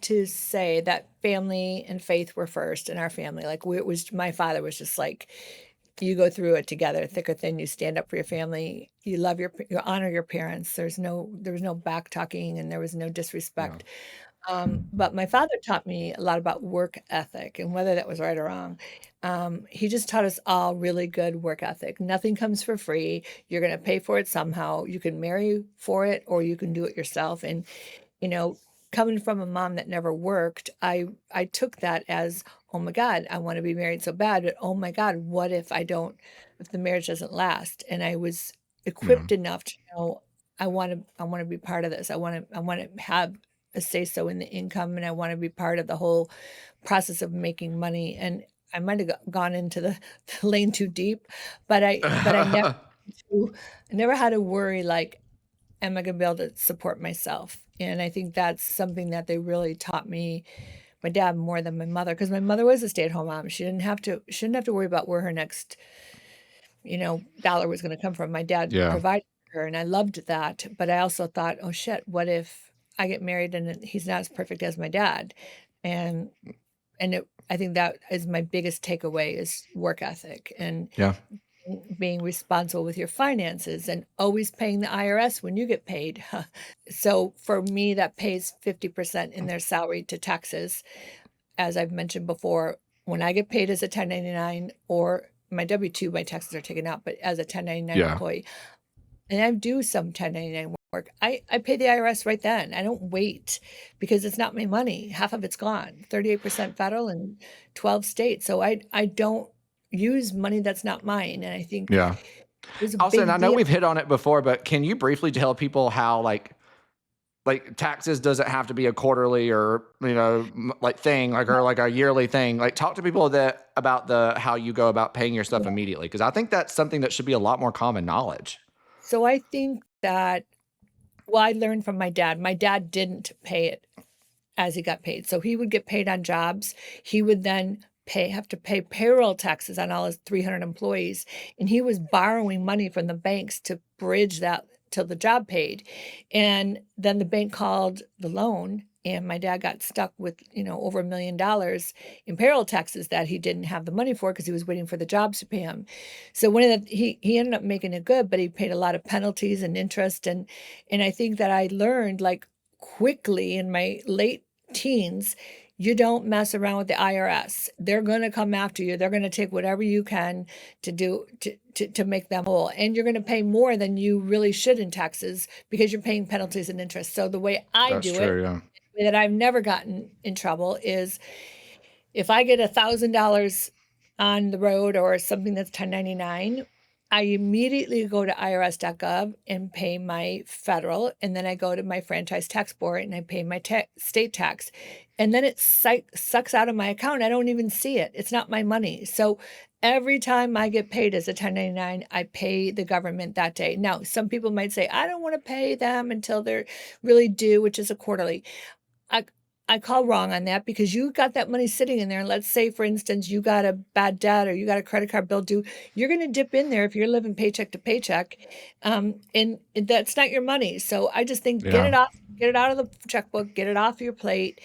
to say that family and faith were first in our family. Like it was, my father was just like, you go through it together, thick or thin. You stand up for your family. You love you honor your parents. There was no back talking, and there was no Yeah. disrespect. But my father taught me a lot about work ethic, and whether that was right or wrong. He just taught us all really good work ethic. Nothing comes for free. You're going to pay for it somehow. You can marry for it, or you can do it yourself. And you know, coming from a mom that never worked, I took that as, oh my God, I want to be married so bad, but oh my God, what if the marriage doesn't last? And I was Yeah. equipped enough to know I want to be part of this. I want to have a say so in the income, and I want to be part of the whole process of making money. And I might have gone into the lane too deep, but I never I never had to worry like, am I gonna be able to support myself? And I think that's something that they really taught me, my dad more than my mother, because my mother was a stay-at-home mom. She didn't have to worry about where her next, dollar was gonna come from. My dad Yeah. provided for her, and I loved that. But I also thought, oh shit, what if I get married and he's not as perfect as my dad? And I think that is my biggest takeaway is work ethic and Yeah. being responsible with your finances and always paying the IRS when you get paid. So for me, that pays 50% in their salary to taxes. As I've mentioned before, when I get paid as a 1099 or my W-2, my taxes are taken out, but as a 1099 Yeah. employee, and I do some 1099 work, I pay the IRS right then. I don't wait because it's not my money. Half of it's gone, 38% federal and 12 state. So I don't use money that's not mine. And I think Yeah. it was a Also, and big I know deal. we've hit on it before, but can you briefly tell people how like taxes doesn't have to be a quarterly or like thing like or like a yearly thing. Like talk to people that about the how you go about paying your stuff immediately because I think that's something that should be a lot more common knowledge. So I think that, well, I learned from my dad. My dad didn't pay it as he got paid. So he would get paid on jobs. He would then have to pay payroll taxes on all his 300 employees. And he was borrowing money from the banks to bridge that till the job paid. And then the bank called the loan. And my dad got stuck with, over $1 million in payroll taxes that he didn't have the money for because he was waiting for the jobs to pay him. So he ended up making it good, but he paid a lot of penalties and interest. And I think that I learned like quickly in my late teens, you don't mess around with the IRS. They're going to come after you. They're going to take whatever you can to do to make them whole. And you're going to pay more than you really should in taxes because you're paying penalties and interest. So the way I That's do it, true. Yeah. the way that I've never gotten in trouble is if I get $1,000 on the road or something that's 1099, I immediately go to irs.gov and pay my federal, and then I go to my franchise tax board and I pay my state tax. And then it sucks out of my account. I don't even see it. It's not my money. So every time I get paid as a 1099, I pay the government that day. Now, some people might say, I don't want to pay them until they're really due, which is a quarterly. I I call wrong on that because you got that money sitting in there. And let's say, for instance, you got a bad debt or you got a credit card bill due. You're going to dip in there if you're living paycheck to paycheck, and that's not your money. So I just think Yeah. get it out of the checkbook, get it off your plate,